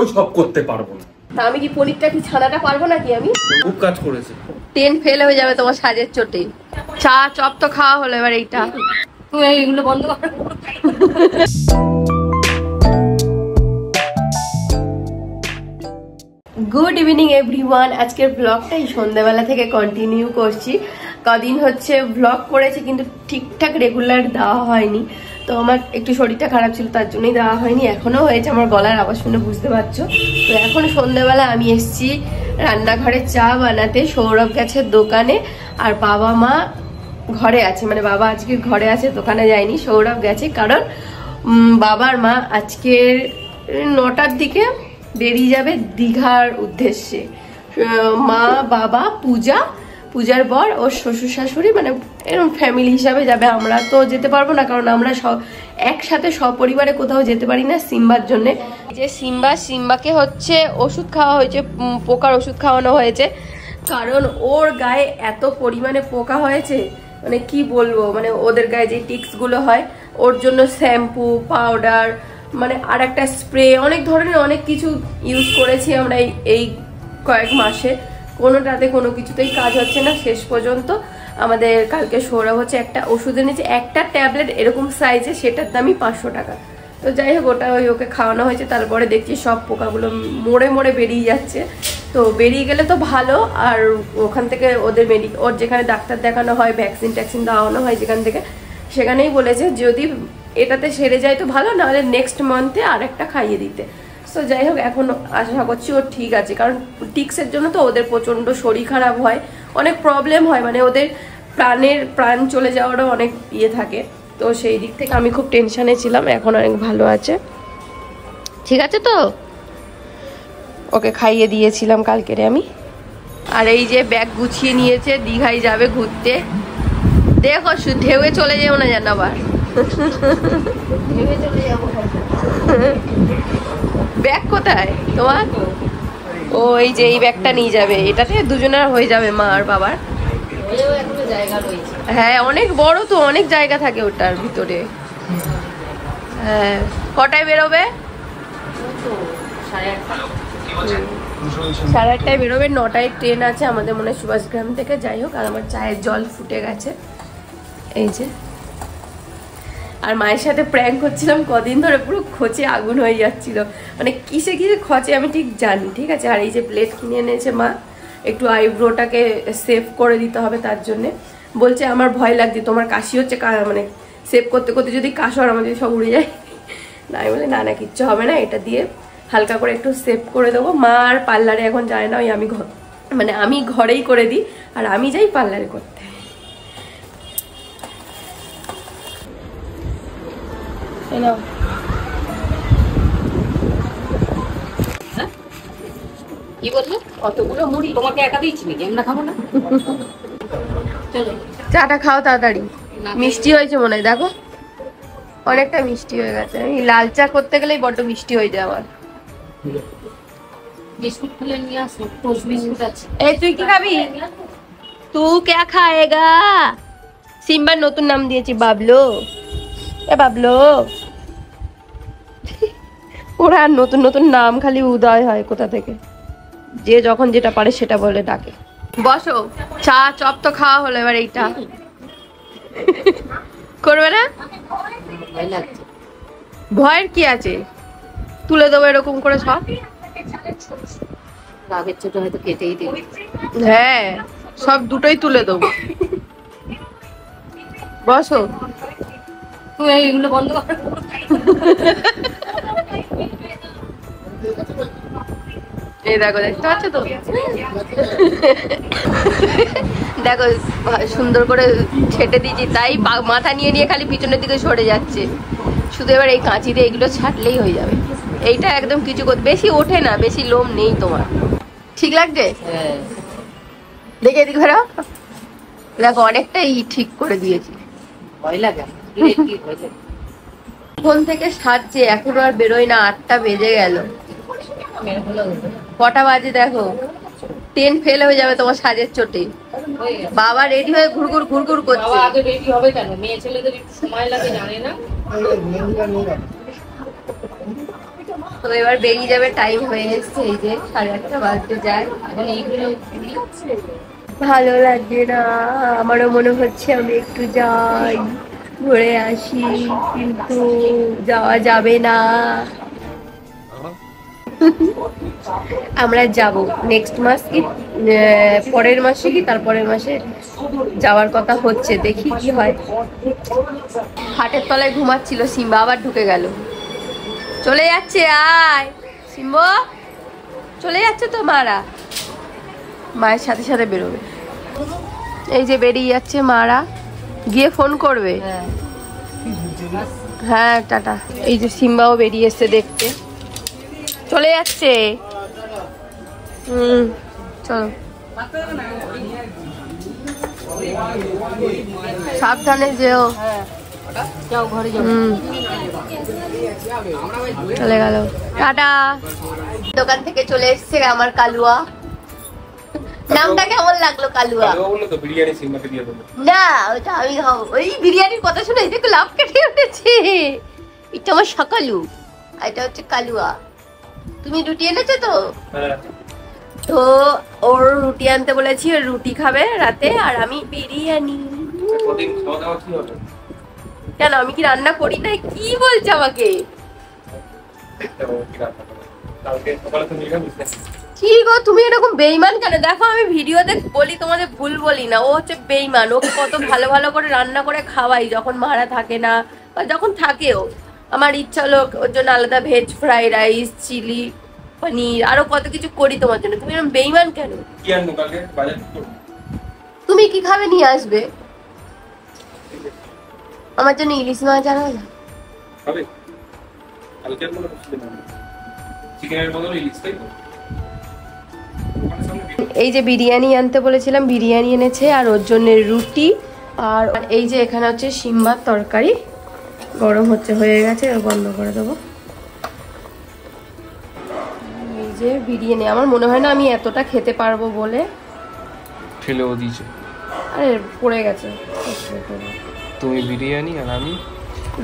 ওই সব করতে পারবো না। তা আমি কি পনিরটা কি ছানাটা পারবো নাকি? আমি খুব কাজ করেছে। 10 ফেল হয়ে যাবে তোমার সাজের চোটে। চা চপ তো খাওয়া হলো, এবার এইটা তুমি এইগুলো বন্ধ করো। Good evening everyone. আজকের ব্লগটা এই সন্ধ্যাবেলা থেকে কন্টিনিউ করছি। কদিন হচ্ছে ব্লগ করেছি কিন্তু ঠিকঠাক রেগুলার দেওয়া হয়নি, তো আমার একটু শরীরটা খারাপ ছিল তার জন্যই দেওয়া হয়নি। এখনো হয়েছে, আমার গলার আওয়াজ শুনে বুঝতে পারছো। তো এখন সন্ধ্যাবেলা আমি এসেছি রান্নাঘরে চা বানাতে। সৌরভ গেছে দোকানে আর বাবা মা ঘরে আছে, মানে বাবা আজকে ঘরে আছে, দোকানে যায়নি। সৌরভ গেছে কারণ বাবার মা আজকের 9টার দিকে বেরিয়ে যাবে দীঘার উদ্দেশ্যে। মা বাবা পূজার পর ওর শ্বশুর শাশুড়ি, মানে এরকম ফ্যামিলি হিসাবে যাবে। আমরা তো যেতে পারবো না কারণ আমরা একসাথে সপরিবারে কোথাও যেতে পারি না সিম্বার জন্য। যে সিম্বাকে হচ্ছে ওষুধ খাওয়া হয়েছে, পোকার ওষুধ খাওয়ানো হয়েছে, কারণ ওর গায়ে এত পরিমাণে পোকা হয়েছে, মানে কি বলবো, মানে ওদের গায়ে যে টিক্স গুলো হয় ওর জন্য শ্যাম্পু পাউডার মানে আর একটা স্প্রে অনেক ধরনের অনেক কিছু ইউজ করেছি আমরা এই কয়েক মাসে, কোনোটাতে কোনো কিছুতেই কাজ হচ্ছে না। শেষ পর্যন্ত আমাদের কালকে সৌরভ হচ্ছে একটা ওষুধ এনেছে, একটা ট্যাবলেট এরকম সাইজে, সেটার দামই 500 টাকা। তো যাই হোক ওটা ওকে খাওয়ানো হয়েছে। তারপরে দেখছি সব পোকাগুলো মরে মরে বেরিয়ে যাচ্ছে। তো বেরিয়ে গেলে তো ভালো। আর ওখান থেকে ওর যেখানে ডাক্তার দেখানো হয়, ভ্যাকসিন ট্যাক্সিন দেওয়ানো হয় যেখান থেকে, সেখানেই বলেছে যদি এটাতে সেরে যায় তো ভালো, নাহলে নেক্সট মান্থে আর একটা খাইয়ে দিতে। তো যাই হোক এখন আশা করছি ও ঠিক আছে, কারণ টিক্সের জন্য তো ওদের প্রচণ্ড শরীর খারাপ হয়, অনেক প্রবলেম হয়, মানে ওদের প্রাণ চলে যাওয়ারও অনেক ইয়ে থাকে। তো সেই দিক থেকে আমি খুব টেনশনে ছিলাম, এখন অনেক ভালো আছে। ঠিক আছে তো ওকে খাইয়ে দিয়েছিলাম কালকেরে আমি। আর এই যে ব্যাগ গুছিয়ে নিয়েছে, দীঘায় যাবে ঘুরতে। দেখো ঢেউয়ে চলে যেও না যেন আবার। ব্যাগ কোথায় তোমার? ও এই যে এই ব্যাগটা নিয়ে যাবে, এটাতে দুজনের হয়ে যাবে, মা আর বাবার। হ্যাঁ অনেক বড় তো, অনেক জায়গা থাকে ওটার ভিতরে। হ্যাঁ কটায় বেরোবে? 8:30 বেরোবে, 9টায় ট্রেন আছে আমাদের মনে হয় সুভাষগ্রাম থেকে। যাই হোক, আর আমার চায়ের জল ফুটে গেছে এই যে। আর মায়ের সাথে প্র্যাঙ্ক করছিলাম কদিন ধরে, পুরো খোঁচে আগুন হয়ে যাচ্ছিল, মানে কিসে খচে আমি ঠিক জানি। ঠিক আছে, আর এই যে ব্লেড কিনে এনেছে মা, একটু আইব্রোটাকে সেভ করে দিতে হবে, তার জন্য বলছে আমার ভয় লাগছে, তোমার কাশি হচ্ছে, মানে সেভ করতে করতে যদি কাশো আর আমার যদি সব উড়ে যায়। না আমি বলি না কিচ্ছু হবে না, এটা দিয়ে হালকা করে একটু সেভ করে দেবো। মা আর পার্লারে এখন যায় না, ওই আমি ঘরেই করে দিই, আর আমি যাই পার্লারে করতে। কি বললো? অতগুলো মুড়ি তোমাকে একা দিচ্ছি নাকি? আমরা খাবো না? চলো চাটা খাও তাড়াতাড়ি। মিষ্টি হয়েছে মনে হয়, দেখো অনেকটা মিষ্টি হয়ে গেছে। আমি লাল চা করতে গেলেই বড্ড মিষ্টি হয়ে যায় আমার। বিস্কুট খুলে নিয়ে আসো, টোস্ট বিস্কুট আছে। এই তুই কি খাবি? তুই क्या खाएगा? সিম্বার নতুন নাম দিয়েছি বাবলো। এ বাবলো। ওরা নতুন নতুন নাম খালি উদয় হয় কোথা থেকে, যে যখন যেটা পারে সেটা বলে ডাকে। বসো, চা চপ তো খাওয়া হলো, এবার এইটা করবে না? ভয়ের কি আছে, তুলে দেবো এরকম করে সব। রাগের ছোট হয়তো কেটেই দেবে। হ্যাঁ সব দুটোই তুলে দেবো। বসো, তুমি এইগুলো বন্ধ করো। এই দেখো, দেখতে পাচ্ছ তো? দেখো সুন্দর করে ছেটে দিয়েছি, তাই মাথা নিয়ে নিয়ে খালি পিছনের দিকে সরে যাচ্ছে। শুধু এবার এই কাঁচি দিয়ে এগুলো ছাটলেই হয়ে যাবে। এইটা একদম কিছু বেশি ওঠে না, বেশি লোম নেই তোমার। ঠিক লাগছে? দেখে এদিকে ফেরাও। দেখো অনেকটাই ঠিক করে দিয়েছি। ভয় লাগে ফোন থেকে সাজছে, এখনো আর বেরোয় না, 8টা বেজে গেল। কটা বাজে দেখো, 10 ফেল হয়ে যাবে তোমার সাজের চোটে। বাবা রেডি হয়ে ঘুরঘুর করছে। আগে রেডি হবে কেন? মেয়ে ছেলেদের একটু সময় লাগে, জানে না? তো এবার বেরিয়ে যাবে, টাইম হয়ে এসছে, এই যে 8:30 বাজতে যায়। ভালো লাগে না, আমারও মনে হচ্ছে আমি একটু যাই, ঘুরে আসি, কিন্তু যাওয়া যাবে না। আমরা যাব নেক্সট মাস কি পরের মাসে কি তারপরের মাসে যাওয়ার কথা হচ্ছে, দেখি কি হয়। খাটের তলায় ঘুমাচ্ছিল সিম্বা, আবার ঢুকে গেল, চলে যাচ্ছে। আয় সিম্বো, চলে যাচ্ছে তো মারা, মায়ের সাথে সাথে বেরোবে। এই যে বেরিয়ে যাচ্ছে মারা, গিয়ে ফোন করবে। হ্যাঁ টাটা। এই যে সিম্বাও বেরিয়ে এসছে দেখতে, চলে যাচ্ছে। চলো সাবধানে যেও। চলে গেল, টাটা। দোকান থেকে চলে এসছে আমার কালুয়া। নামটা কেমন লাগলো কালুয়া? না ওটা আমি খাবো, ওই বিরিয়ানির কথা শুনে দেখো লাভ কেটে উঠেছে। এটা আমার সকালু, এটা হচ্ছে কালুয়া। তুমি রুটি এনেছো তো? তো ওর রুটি আনতে বলেছি, ওর রুটি খাবে রাতে, আর আমি বিরিয়ানি। কেন আমি কি রান্না করি নাই? কি বলছো আমাকে? কি গো তুমি এরকম বেইমান কেন? দেখো আমি ভিডিওতে বলি তোমাদের ভুল বলি না, ও হচ্ছে বেইমান। ওকে কত ভালো ভালো করে রান্না করে খাওয়াই যখন মারা থাকে না, বা যখন থাকেও। আমার ইচ্ছা হলো ওর জন্য আলাদা ভেজ ফ্রাই রাইস, চিলি পনির, আরো কত কিছু করি তোমার জন্য। তুমি এরকম বেইমান কেন? তুমি কি খাবে নিয়ে আসবে? আমার জন্য ইলিশ মাছ আনা হবে। এই যে বিরিয়ানি আনতে বলেছিলাম, বিরিয়ানি এনেছে, আর ওর জন্য রুটি। আর এই যে এখানে হচ্ছে সিম্বার তরকারি, গরম হচ্ছে, হয়ে গেছে, বন্ধ করে দেবো। এই যে বিরিয়ানি, আমার মনে হয় না আমি এতটা খেতে পারবো বলে ফেলেও দিয়েছে। আরে পড়ে গেছে। তুমি বিরিয়ানি আর আমি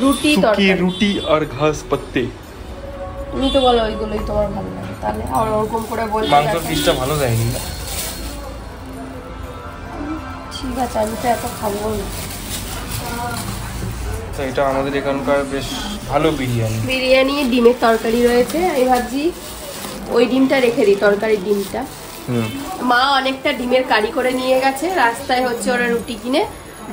রুটি, তরকারি, রুটি আর ঘাস পাত্তে। তুমি তো বলো ওইগুলোই তোমার ভালো লাগে, তাহলে আর ওরকম করে বলতে মাংসের পিসটা ভালো দেয়নি না। ঠিক আছে, আমি তো এত খাবো না। তো এটা আমাদের এখানকার বেশ ভালো বিরিয়ানি। বিরিয়ানি, ডিমের তরকারি রয়েছে। আমি ভাবছি ওই ডিমটা রেখে দিই, তরকারির ডিমটা। মা অনেকটা ডিমের কারি করে নিয়ে গেছে, রাস্তায় হচ্ছে ওরা রুটি কিনে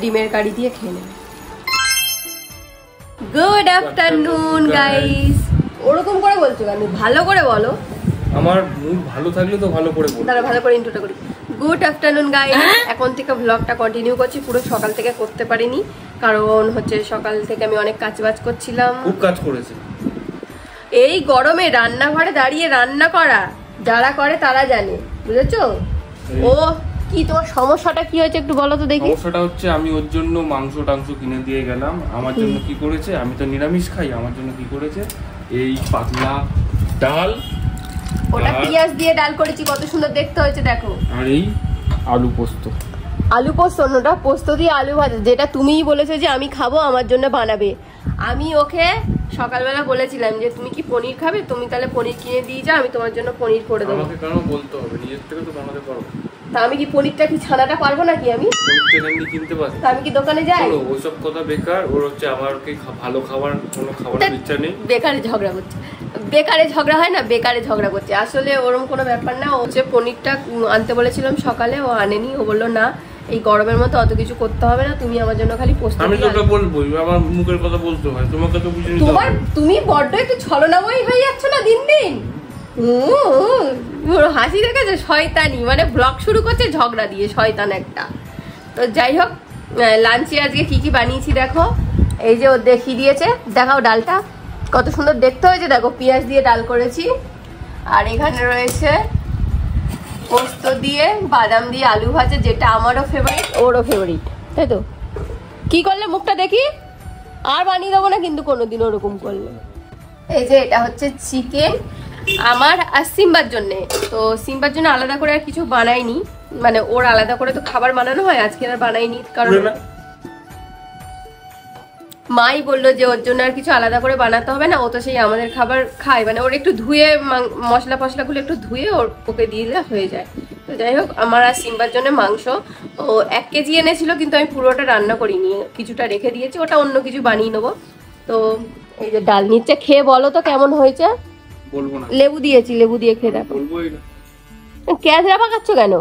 ডিমের কারি দিয়ে খেয়ে নেবে। Good afternoon guys. ওরকম করে বলছো কেন? ভালো করে বলো। আমার মুড ভালো থাকলে তো ভালো করে বল। দাঁড়া ভালো করে ইন্ট্রোটা করি। Good afternoon guys. এখন থেকে ব্লগটা কন্টিনিউ করছি, পুরো সকাল থেকে করতে পারিনি, কারণ হচ্ছে সকাল থেকে আমি অনেক কাজবাজ করছিলাম। খুব কাজ করেছে। এই গরমে রান্নাঘরে দাঁড়িয়ে রান্না করা যারা করে তারা জানে, বুঝেছো? ও কি তোমার সমস্যাটা কি হয়েছে একটু বলো তো দেখি। সমস্যাটা হচ্ছে আমি ওর জন্য মাংস টাংস কিনে দিয়ে গেলাম, আমার জন্য কি করেছে, আমি তো নিরামিষ খাই, আমার জন্য কি করেছে এই পাতলা ডাল, ওটা পেঁয়াজ দিয়ে ডাল করেছি, কত সুন্দর দেখতে হয়েছে দেখো। আর এই আলু পোস্ত। আলু পোস্ত ওটা পোস্ত দিয়ে আলু ভাজা, যেটা তুমিই বলেছো যে আমি খাবো, আমার জন্য বানাবে। আমি ওকে সকালবেলা বলেছিলাম যে তুমি কি পনির খাবে, তুমি তাহলে পনির কিনে দিয়ে যাও, আমি তোমার জন্য পনির করে দেবো। আমাকে কেন বলতে হবে? নিজের থেকে তো বানাতে পারো। তা আমি কি পনিরটা কি ছানাটা পারবো নাকি? আমি পনির কিনতে পারি। তা আমি কি দোকানে যাই? ওইসব কথা বেকার। ওর হচ্ছে আমার কি ভালো খাবার, কোনো খাবারের ইচ্ছা নেই। বেকারে ঝগড়া করছে, বেকারে ঝগড়া হয় না, বেকারে ঝগড়া করছে। আসলে ওরকম কোনো ব্যাপার না। ও যে পনিরটা আনতে বলেছিলাম সকালে, ও আনেনি। ও বললো না এই গরমের মতো অত কিছু করতে হবে না, তুমি আমার জন্য খালি পোস্ত। আমি তোটা বলবো, আমার মুখের কথা বলতে হয়, তোমাকে তো বুঝে নিতে হবে। তুমি বড্ড একটু ছলনাময়ী হয়ে যাচ্ছ না দিন দিন। হাসি দেখেছে, শয়তানি, মানে ব্লগ শুরু করছে ঝগড়া দিয়ে, শয়তান একটা। তো যাই হোক, লাঞ্চে আজকে কি কি বানিয়েছি দেখো। এই যে ও দেখিয়ে দিয়েছে, দেখাও ডালটা কত সুন্দর দেখতে হয়েছে দেখো, পেঁয়াজ দিয়ে ডাল করেছি। আর এখানে রয়েছে পোস্ত দিয়ে বাদাম দিয়ে আলু ভাজা, যেটা আমারও ফেভারিট, ওরও ফেভারিট, তাই তো? কি করলে মুখটা দেখি, আর বানিয়ে দেবো না কিন্তু কোনোদিন ওরকম করলে। এই যে এটা হচ্ছে চিকেন আমার আর সিম্বার জন্যে। তো সিম্বার জন্য আলাদা করে আর কিছু বানাইনি, মানে ওর আলাদা করে তো খাবার বানানো হয়, আজকে আর বানাইনি, কারণ মাই বললো যে ওর জন্য আর কিছু আলাদা করে বানাতে হবে না, ও তো সেই আমাদের খাবার খায়, মানে ওর একটু ধুয়ে মশলা ফসলাগুলো একটু ধুয়ে ওকে দিয়ে দিলে হয়ে যায়। তো যাই হোক, আমার আর সিম্বার জন্য মাংস ও 1 কেজি এনেছিল, কিন্তু আমি পুরোটা রান্না করিনি, কিছুটা রেখে দিয়েছি, ওটা অন্য কিছু বানিয়ে নেবো। তো এই যে ডাল নিচ্ছে, খেয়ে বলো তো কেমন হয়েছে। বলবো না, লেবু দিয়েছি, লেবু দিয়ে খেয়ে দেখো। বলবোই না। ক্যাজরা পাকাচ্ছ কেন?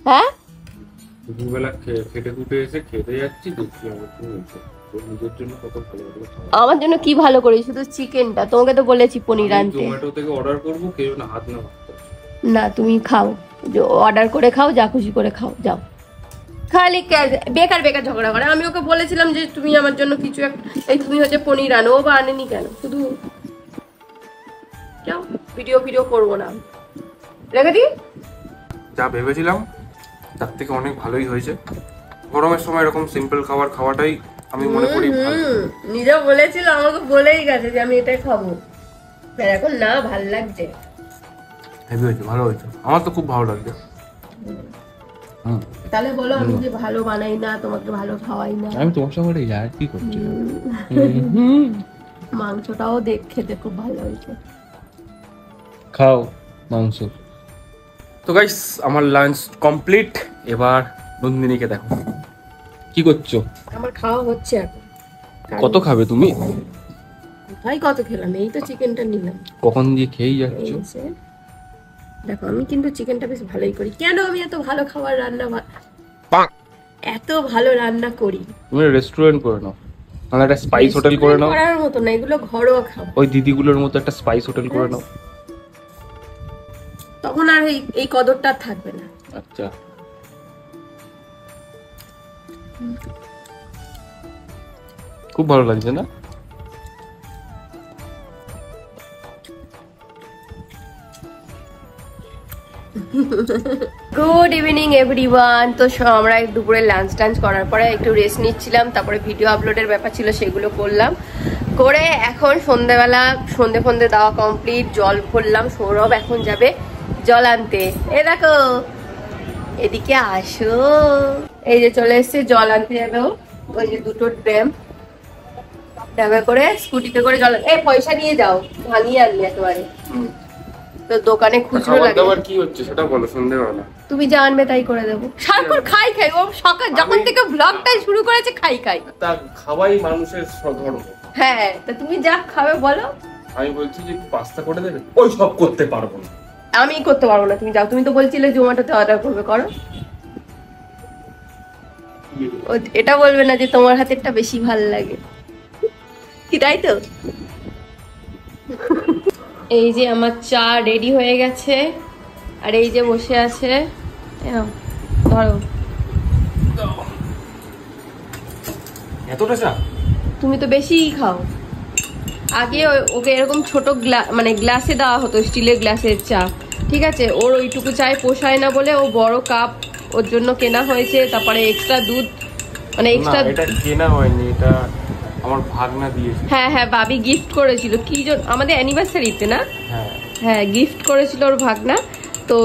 হ্যাঁ, দুপুরবেলা খেটে খুটে এসে খেতে যাচ্ছি, দেখছি নিজের জন্য কত ভালো ভালো খাবার। আমার জন্য কি ভালো করি? শুধু চিকেনটা, তোমাকে তো বলেছি পনির আনতে। জোম্যাটো থেকে অর্ডার করবো, কেউ না হাত না মারতে। না, তুমি খাও, অর্ডার করে খাও, যা খুশি করে খাও, যাও। খালি বেকার বেকার ঝগড়া করে। আমি ওকে বলেছিলাম যে তুমি আমার জন্য কিছু এই তুমি হচ্ছে পনির আনো, ও বা আনেনি কেন? শুধু যাও, ভিডিও করবো না, রেখে দিই। যা ভেবেছিলাম তার থেকে অনেক ভালোই হয়েছে। গরমের সময় এরকম সিম্পল খাবার খাওয়াটাই আমি মনে করি ভালো। নিজে বলেছিল, আমাকে বলেই গেছে যে আমি এটাই খাবো, এখন না ভাল লাগছে। হেভি হয়েছে, ভালো হয়েছে, আমার তো খুব ভালো লাগছে। তাহলে বলো আমি যে ভালো বানাই না, তোমাকে ভালো খাওয়াই না। আমি তোমার সঙ্গে আর কি করছি। মাংসটাও খেতে খুব ভালো হয়েছে, খাও মাংস। তো গাইস, আমার লাঞ্চ কমপ্লিট। এবার নন্দিনীকে দেখো কি করছো। আমার খাওয়া হচ্ছে এখন। কত খাবে তুমি? কোথায় কত খেলাম, এই তো চিকেনটা নিলাম। কখন দিয়ে খেয়েই যাচ্ছ। দেখো, আমি কিন্তু চিকেনটা বেশ ভালোই করি। কেন আমি এত ভালো খাবার এত ভালো রান্না করি? তুমি রেস্টুরেন্ট করে নাও, মানে একটা স্পাইস হোটেল করে নাও। করার মতো না, এগুলো ঘরোয়া খাবার। ওই দিদিগুলোর মতো একটা স্পাইস হোটেল করে নাও, তখন আর এই কদরটা থাকবে না। আচ্ছা, খুব ভালো লাগছে না? Good evening everyone. তো আমরা দুপুরে লাঞ্চ টাঞ্চ করার পরে একটু রেস্ট নিচ্ছিলাম, তারপরে ভিডিও আপলোডের ব্যাপার ছিল, সেগুলো করলাম। করে এখন সন্ধ্যেবেলা সন্ধে দেওয়া কমপ্লিট, জল ভরলাম। সৌরভ এখন যাবে জল আনতে। এ দেখো, এদিকে আসো, এই যে চলে এসছে জল আনতে যাবে ও। ওই যে দুটো ড্যামে করে স্কুটিতে করে জল, পয়সা নিয়ে যাও, ভাঙিয়ে আনলি একেবারে। তো দোকানে খুচরো লাগে। আবার কি হচ্ছে সেটা বলো। সন্ধ্যেবেলা তুমি যা আনবে তাই করে দেবো। সারাক্ষণ খাই ও সকাল যখন থেকে ব্লগটাই শুরু করেছে খাই। তা খাওয়াই মানুষের ধর্ম। হ্যাঁ, তা তুমি যা খাবে বলো। আমি বলছি যে পাস্তা করে দেবে, ওই সব করতে পারবো না। আমি করতে পারবো না, তুমি যাও। তুমি তো বলছিলে জোম্যাটোতে অর্ডার করবে, করো। এটা বলবে না যে তোমার হাতেরটা বেশি ভালো লাগে, কি তাই তো? এই যে আমার চা রেডি হয়ে গেছে, আর এই যে বসে আছে, ধরো। এতটা চা তুমি তো বেশিই খাও। আগে ওকে এরকম ছোট মানে গ্লাসে দেওয়া হতো, স্টিলের গ্লাসের চা, ঠিক আছে? ওর ওইটুকু চায় পোষায় না বলে ও বড় কাপ ওর জন্য কেনা হয়েছে। তারপরে এক্সট্রা দুধ, মানে এক্সট্রা, এটা কেনা হয়নি, এটা আমার ভাগনা দিয়েছে। হ্যাঁ, বাবি গিফট করেছিল, কি আমাদের অ্যানিভার্সারিতে না? হ্যাঁ, গিফট করেছিল ওর ভাগনা। তো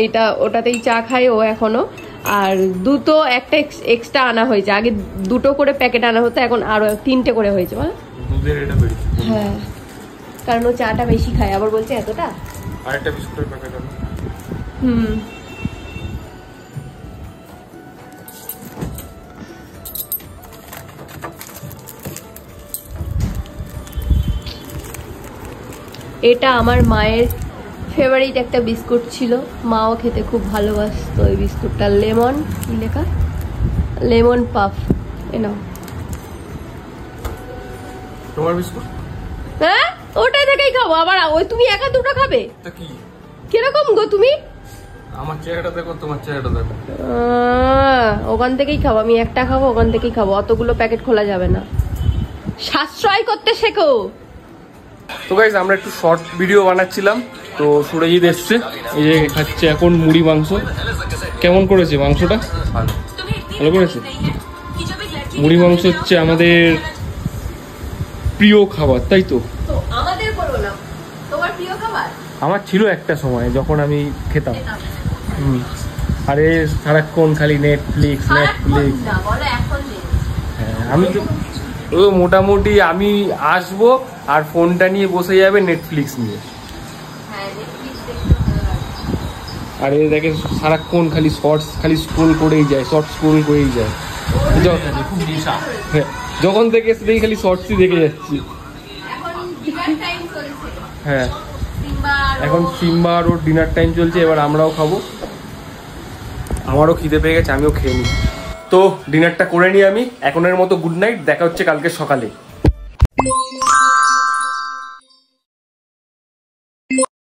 এইটা ওটাতেই চা খায় ও এখনো। আর দুটো একটা এক্সট্রা আনা হয়েছে, আগে দুটো করে প্যাকেট আনা হতো, এখন আরো 3টে করে হয়েছে, বল। হ্যাঁ, কারণ ও চাটা বেশি খায়। আবার বলছে এতটা। আরেকটা বিস্কুটের প্যাকেট আনো। এটা আমার মায়ের ফেভারিট একটা বিস্কুট ছিল, মাও খেতে খুব ভালোবাসতো ওই বিস্কুটটা। লেমন, কি লেখা, লেমন পাফ। নাও তোমার বিস্কুট। হ্যাঁ, ওটা থেকেই খাবো। আবার ওই তুমি একা দুটো খাবে? তা কি কিরকম গো তুমি? আমার চেহারাটা দেখো, তোমার চেহারাটা দেখো। ওখান থেকেই খাবো, আমি একটা খাবো, ওখান থেকেই খাবো। অতগুলো প্যাকেট খোলা যাবে না, সাশ্রয় করতে শেখো। তো গাইস, আমরা একটু শর্ট ভিডিও বানাচ্ছিলাম, তো সুরজিৎ এসছে, এই যে খাচ্ছে এখন মুড়ি মাংস। কেমন করেছে মাংসটা? ভালো করেছে। মুড়ি মাংস হচ্ছে আমাদের প্রিয় খাবার, তাই তো? আমাদের বলো না, তোমার প্রিয় খাবার? আমার ছিল একটা সময় যখন আমি খেতাম। আরে সারাক্ষণ খালি নেটফ্লিক্স। না, বলো এখন নেই। হ্যাঁ, আমি তো ও মোটামুটি আমি আসবো আর ফোনটা নিয়ে বসে যাবে নেটফ্লিক্স নিয়ে। আর এ দেখে সারাক্ষণ খালি শর্টস খালি স্ক্রোল করেই যায়, শর্ট স্ক্রোল করেই যায়। হ্যাঁ, যখন থেকে এসে দেখি খালি শর্টসই দেখে যাচ্ছি। হ্যাঁ, এখন সিম্বা আর ওর ডিনার টাইম চলছে, এবার আমরাও খাবো। আমারও খিদে পেয়ে গেছে, আমিও খেয়ে নিই। তো ডিনারটা করে নিই আমি। এখনের মতো গুড নাইট, দেখা হচ্ছে কালকে সকালে।